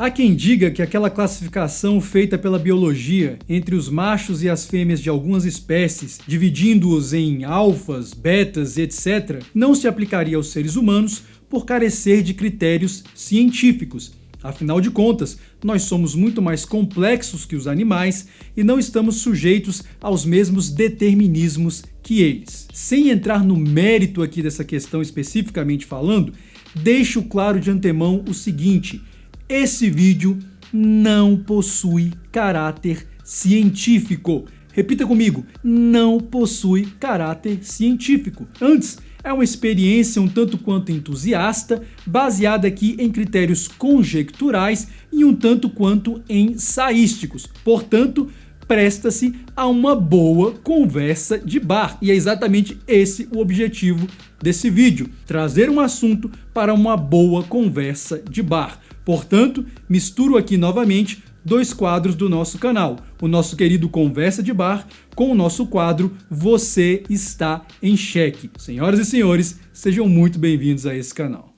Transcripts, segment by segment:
Há quem diga que aquela classificação feita pela biologia entre os machos e as fêmeas de algumas espécies, dividindo-os em alfas, betas e etc., não se aplicaria aos seres humanos por carecer de critérios científicos. Afinal de contas, nós somos muito mais complexos que os animais e não estamos sujeitos aos mesmos determinismos que eles. Sem entrar no mérito aqui dessa questão especificamente falando, deixo claro de antemão o seguinte: esse vídeo não possui caráter científico. Repita comigo, não possui caráter científico. Antes, é uma experiência um tanto quanto entusiasta, baseada aqui em critérios conjecturais e um tanto quanto ensaísticos. Portanto, presta-se a uma boa conversa de bar. E é exatamente esse o objetivo desse vídeo: trazer um assunto para uma boa conversa de bar. Portanto, misturo aqui novamente dois quadros do nosso canal: o nosso querido Conversa de Bar com o nosso quadro Você Está em Xeque. Senhoras e senhores, sejam muito bem-vindos a esse canal.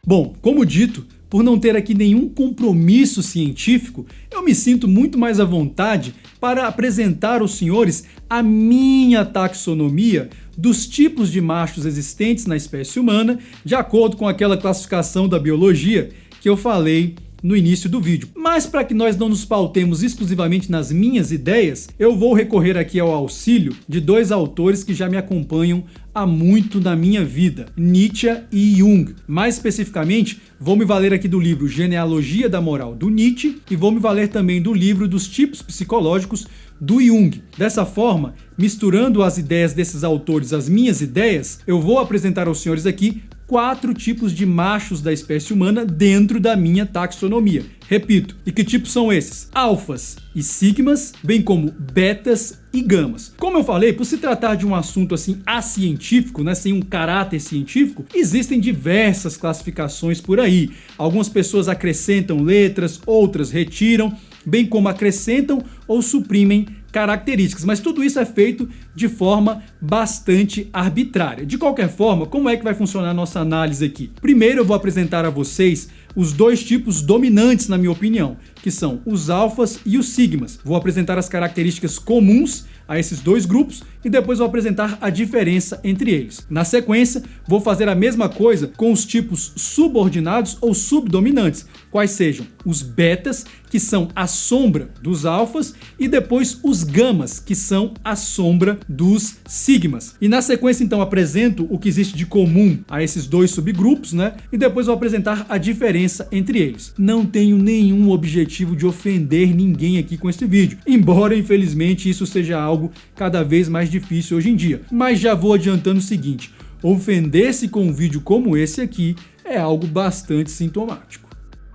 Bom, como dito, por não ter aqui nenhum compromisso científico, eu me sinto muito mais à vontade para apresentar aos senhores a minha taxonomia dos tipos de machos existentes na espécie humana, de acordo com aquela classificação da biologia que eu falei no início do vídeo. Mas para que nós não nos pautemos exclusivamente nas minhas ideias, eu vou recorrer aqui ao auxílio de dois autores que já me acompanham há muito na minha vida: Nietzsche e Jung. Mais especificamente, vou me valer aqui do livro Genealogia da Moral, do Nietzsche, e vou me valer também do livro dos tipos psicológicos, do Jung. Dessa forma, misturando as ideias desses autores às minhas ideias, eu vou apresentar aos senhores aqui 4 tipos de machos da espécie humana dentro da minha taxonomia. Repito, e que tipos são esses? Alfas e sigmas, bem como betas e gamas. Como eu falei, por se tratar de um assunto assim acientífico, né, sem um caráter científico, existem diversas classificações por aí. Algumas pessoas acrescentam letras, outras retiram, bem como acrescentam ou suprimem características, mas tudo isso é feito de forma bastante arbitrária. De qualquer forma, como é que vai funcionar a nossa análise aqui? Primeiro eu vou apresentar a vocês os dois tipos dominantes, na minha opinião, que são os alfas e os sigmas. Vou apresentar as características comuns a esses dois grupos e depois vou apresentar a diferença entre eles. Na sequência, vou fazer a mesma coisa com os tipos subordinados ou subdominantes, quais sejam os betas, que são a sombra dos alfas, e depois os gamas, que são a sombra dos sigmas. E na sequência, então, apresento o que existe de comum a esses dois subgrupos, né? E depois vou apresentar a diferença entre eles. Não tenho nenhum objetivo de ofender ninguém aqui com este vídeo, embora, infelizmente, isso seja algo cada vez mais difícil hoje em dia. Mas já vou adiantando o seguinte: ofender-se com um vídeo como esse aqui é algo bastante sintomático.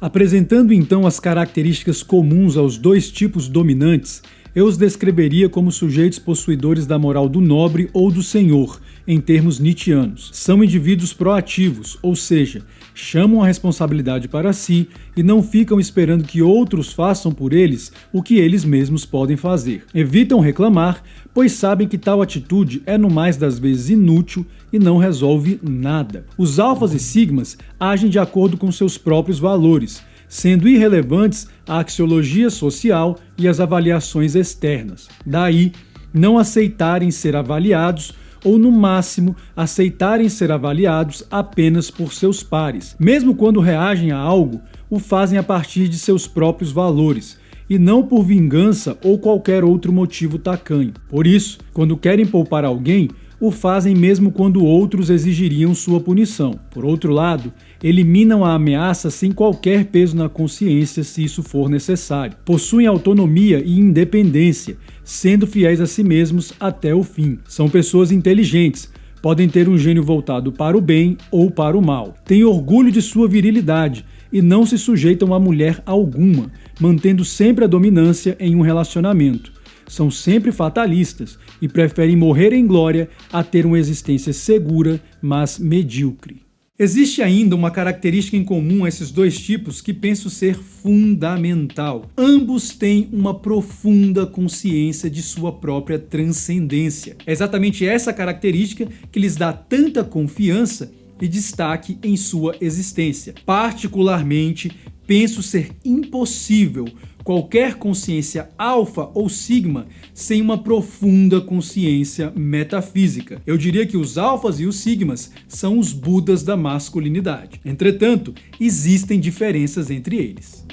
Apresentando então as características comuns aos dois tipos dominantes, eu os descreveria como sujeitos possuidores da moral do nobre ou do senhor, em termos nietzschianos. São indivíduos proativos, ou seja, chamam a responsabilidade para si e não ficam esperando que outros façam por eles o que eles mesmos podem fazer. Evitam reclamar, pois sabem que tal atitude é no mais das vezes inútil e não resolve nada. Os alfas e sigmas agem de acordo com seus próprios valores, sendo irrelevantes a axiologia social e as avaliações externas. Daí, não aceitarem ser avaliados ou, no máximo, aceitarem ser avaliados apenas por seus pares. Mesmo quando reagem a algo, o fazem a partir de seus próprios valores, e não por vingança ou qualquer outro motivo tacanho. Por isso, quando querem poupar alguém, o fazem mesmo quando outros exigiriam sua punição. Por outro lado, eliminam a ameaça sem qualquer peso na consciência se isso for necessário. Possuem autonomia e independência, sendo fiéis a si mesmos até o fim. São pessoas inteligentes, podem ter um gênio voltado para o bem ou para o mal. Têm orgulho de sua virilidade e não se sujeitam a mulher alguma, mantendo sempre a dominância em um relacionamento. São sempre fatalistas e preferem morrer em glória a ter uma existência segura, mas medíocre. Existe ainda uma característica em comum a esses dois tipos que penso ser fundamental. Ambos têm uma profunda consciência de sua própria transcendência. É exatamente essa característica que lhes dá tanta confiança e destaque em sua existência. Particularmente, penso ser impossível qualquer consciência alfa ou sigma sem uma profunda consciência metafísica. Eu diria que os alfas e os sigmas são os budas da masculinidade. Entretanto, existem diferenças entre eles.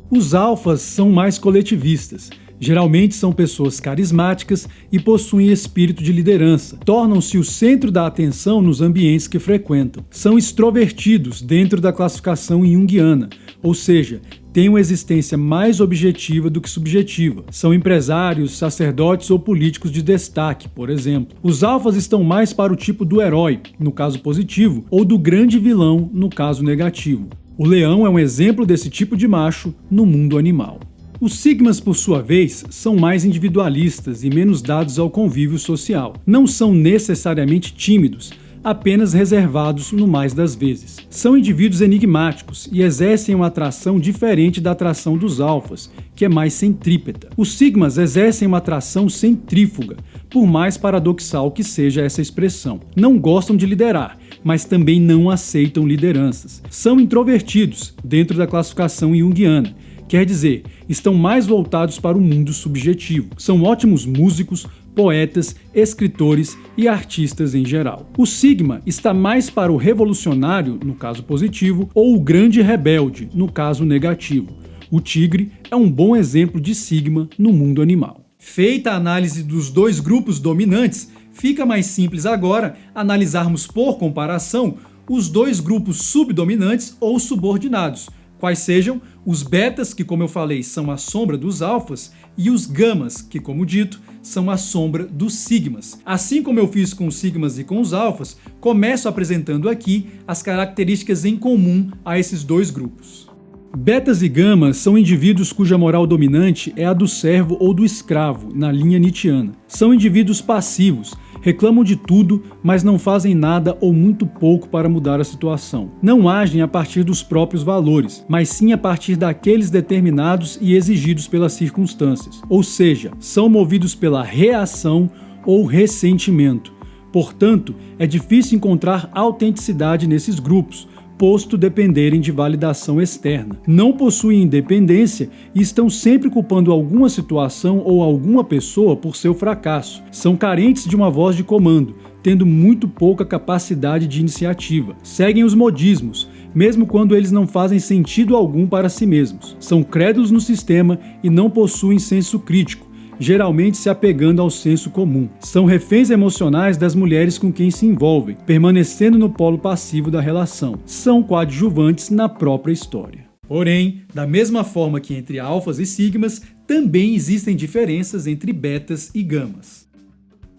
Os alfas são mais coletivistas. Geralmente são pessoas carismáticas e possuem espírito de liderança. Tornam-se o centro da atenção nos ambientes que frequentam. São extrovertidos dentro da classificação junguiana, ou seja, têm uma existência mais objetiva do que subjetiva. São empresários, sacerdotes ou políticos de destaque, por exemplo. Os alfas estão mais para o tipo do herói, no caso positivo, ou do grande vilão, no caso negativo. O leão é um exemplo desse tipo de macho no mundo animal. Os sigmas, por sua vez, são mais individualistas e menos dados ao convívio social. Não são necessariamente tímidos, apenas reservados no mais das vezes. São indivíduos enigmáticos e exercem uma atração diferente da atração dos alfas, que é mais centrípeta. Os sigmas exercem uma atração centrífuga, por mais paradoxal que seja essa expressão. Não gostam de liderar, mas também não aceitam lideranças. São introvertidos, dentro da classificação junguiana. Quer dizer, estão mais voltados para o mundo subjetivo. São ótimos músicos, poetas, escritores e artistas em geral. O sigma está mais para o revolucionário, no caso positivo, ou o grande rebelde, no caso negativo. O tigre é um bom exemplo de sigma no mundo animal. Feita a análise dos dois grupos dominantes, fica mais simples agora analisarmos por comparação os dois grupos subdominantes ou subordinados, quais sejam os betas, que como eu falei são a sombra dos alfas, e os gamas, que como dito são a sombra dos sigmas. Assim como eu fiz com os sigmas e com os alfas, começo apresentando aqui as características em comum a esses dois grupos. Betas e gamas são indivíduos cuja moral dominante é a do servo ou do escravo, na linha nietzschiana. São indivíduos passivos, reclamam de tudo, mas não fazem nada ou muito pouco para mudar a situação. Não agem a partir dos próprios valores, mas sim a partir daqueles determinados e exigidos pelas circunstâncias. Ou seja, são movidos pela reação ou ressentimento. Portanto, é difícil encontrar autenticidade nesses grupos, posto dependerem de validação externa. Não possuem independência e estão sempre culpando alguma situação ou alguma pessoa por seu fracasso. São carentes de uma voz de comando, tendo muito pouca capacidade de iniciativa. Seguem os modismos, mesmo quando eles não fazem sentido algum para si mesmos. São crédulos no sistema e não possuem senso crítico, geralmente se apegando ao senso comum. São reféns emocionais das mulheres com quem se envolvem, permanecendo no polo passivo da relação. São coadjuvantes na própria história. Porém, da mesma forma que entre alfas e sigmas, também existem diferenças entre betas e gamas.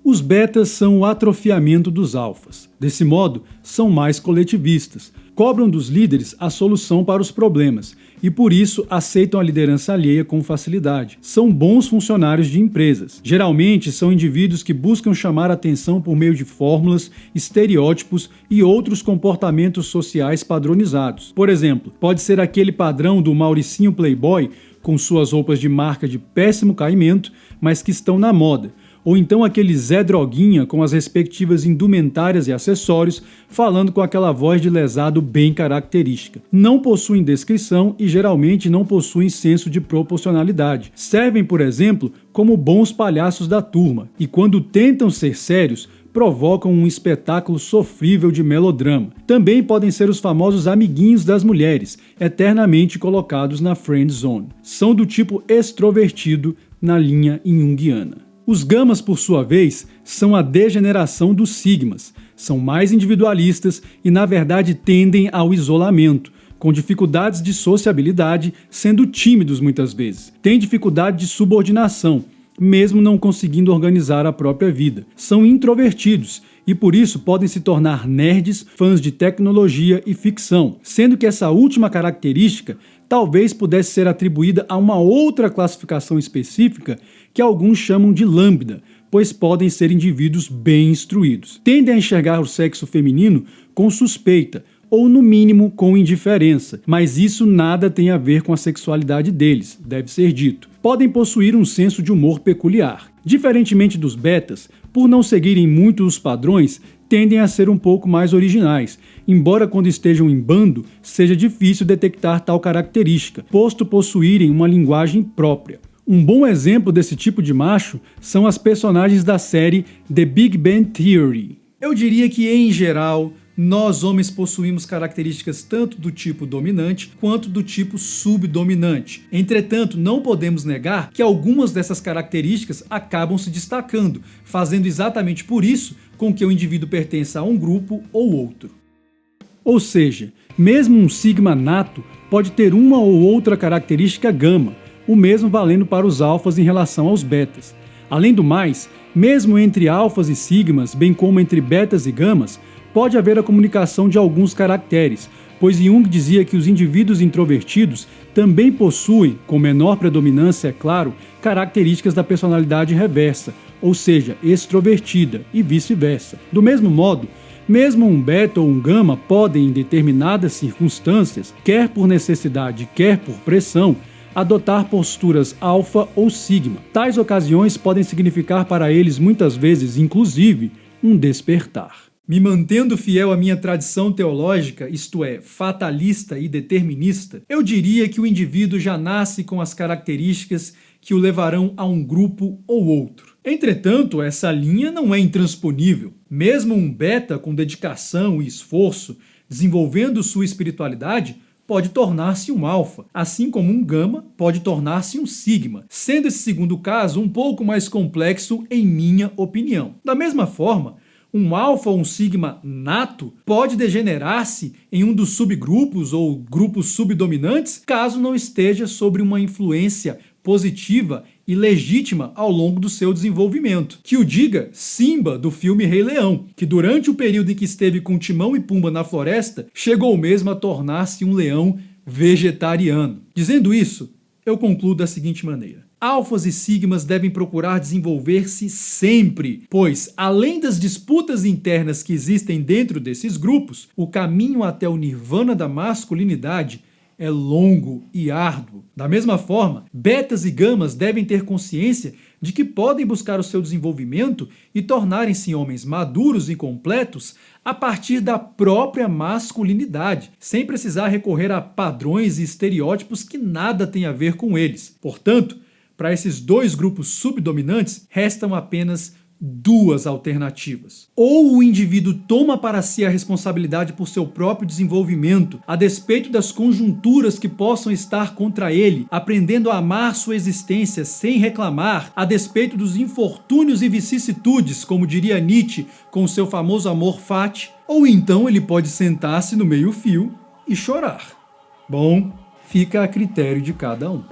Os betas são o atrofiamento dos alfas. Desse modo, são mais coletivistas, cobram dos líderes a solução para os problemas e, por isso, aceitam a liderança alheia com facilidade. São bons funcionários de empresas. Geralmente, são indivíduos que buscam chamar a atenção por meio de fórmulas, estereótipos e outros comportamentos sociais padronizados. Por exemplo, pode ser aquele padrão do Mauricinho Playboy, com suas roupas de marca de péssimo caimento, mas que estão na moda. Ou então aquele Zé Droguinha com as respectivas indumentárias e acessórios, falando com aquela voz de lesado bem característica. Não possuem descrição e geralmente não possuem senso de proporcionalidade. Servem, por exemplo, como bons palhaços da turma e quando tentam ser sérios, provocam um espetáculo sofrível de melodrama. Também podem ser os famosos amiguinhos das mulheres, eternamente colocados na friend zone. São do tipo extrovertido na linha junguiana. Os gamas, por sua vez, são a degeneração dos sigmas. São mais individualistas e, na verdade, tendem ao isolamento, com dificuldades de sociabilidade, sendo tímidos muitas vezes. Têm dificuldade de subordinação, mesmo não conseguindo organizar a própria vida. São introvertidos e, por isso, podem se tornar nerds, fãs de tecnologia e ficção, sendo que essa última característica talvez pudesse ser atribuída a uma outra classificação específica que alguns chamam de lambda, pois podem ser indivíduos bem instruídos. Tendem a enxergar o sexo feminino com suspeita, ou no mínimo com indiferença, mas isso nada tem a ver com a sexualidade deles, deve ser dito. Podem possuir um senso de humor peculiar. Diferentemente dos betas, por não seguirem muito os padrões, tendem a ser um pouco mais originais, embora quando estejam em bando seja difícil detectar tal característica, posto possuírem uma linguagem própria. Um bom exemplo desse tipo de macho são as personagens da série The Big Bang Theory. Eu diria que, em geral, nós homens possuímos características tanto do tipo dominante quanto do tipo subdominante. Entretanto, não podemos negar que algumas dessas características acabam se destacando, fazendo exatamente por isso com que o indivíduo pertença a um grupo ou outro. Ou seja, mesmo um sigma nato pode ter uma ou outra característica gama, o mesmo valendo para os alfas em relação aos betas. Além do mais, mesmo entre alfas e sigmas, bem como entre betas e gamas, pode haver a comunicação de alguns caracteres, pois Jung dizia que os indivíduos introvertidos também possuem, com menor predominância, é claro, características da personalidade reversa, ou seja, extrovertida, e vice-versa. Do mesmo modo, mesmo um beta ou um gama podem, em determinadas circunstâncias, quer por necessidade, quer por pressão, adotar posturas alfa ou sigma. Tais ocasiões podem significar para eles muitas vezes, inclusive, um despertar. Me mantendo fiel à minha tradição teológica, isto é, fatalista e determinista, eu diria que o indivíduo já nasce com as características que o levarão a um grupo ou outro. Entretanto, essa linha não é intransponível. Mesmo um beta com dedicação e esforço, desenvolvendo sua espiritualidade, pode tornar-se um alfa, assim como um gama pode tornar-se um sigma, sendo esse segundo caso um pouco mais complexo em minha opinião. Da mesma forma, um alfa ou um sigma nato pode degenerar-se em um dos subgrupos ou grupos subdominantes caso não esteja sobre uma influência positiva e legítima ao longo do seu desenvolvimento. Que o diga Simba do filme Rei Leão, que durante o período em que esteve com Timão e Pumba na floresta, chegou mesmo a tornar-se um leão vegetariano. Dizendo isso, eu concluo da seguinte maneira. Alfas e sigmas devem procurar desenvolver-se sempre, pois, além das disputas internas que existem dentro desses grupos, o caminho até o nirvana da masculinidade é longo e árduo. Da mesma forma, betas e gamas devem ter consciência de que podem buscar o seu desenvolvimento e tornarem-se homens maduros e completos a partir da própria masculinidade, sem precisar recorrer a padrões e estereótipos que nada têm a ver com eles. Portanto, para esses dois grupos subdominantes, restam apenas duas alternativas. Ou o indivíduo toma para si a responsabilidade por seu próprio desenvolvimento, a despeito das conjunturas que possam estar contra ele, aprendendo a amar sua existência sem reclamar, a despeito dos infortúnios e vicissitudes, como diria Nietzsche com seu famoso amor fati, ou então ele pode sentar-se no meio-fio e chorar. Bom, fica a critério de cada um.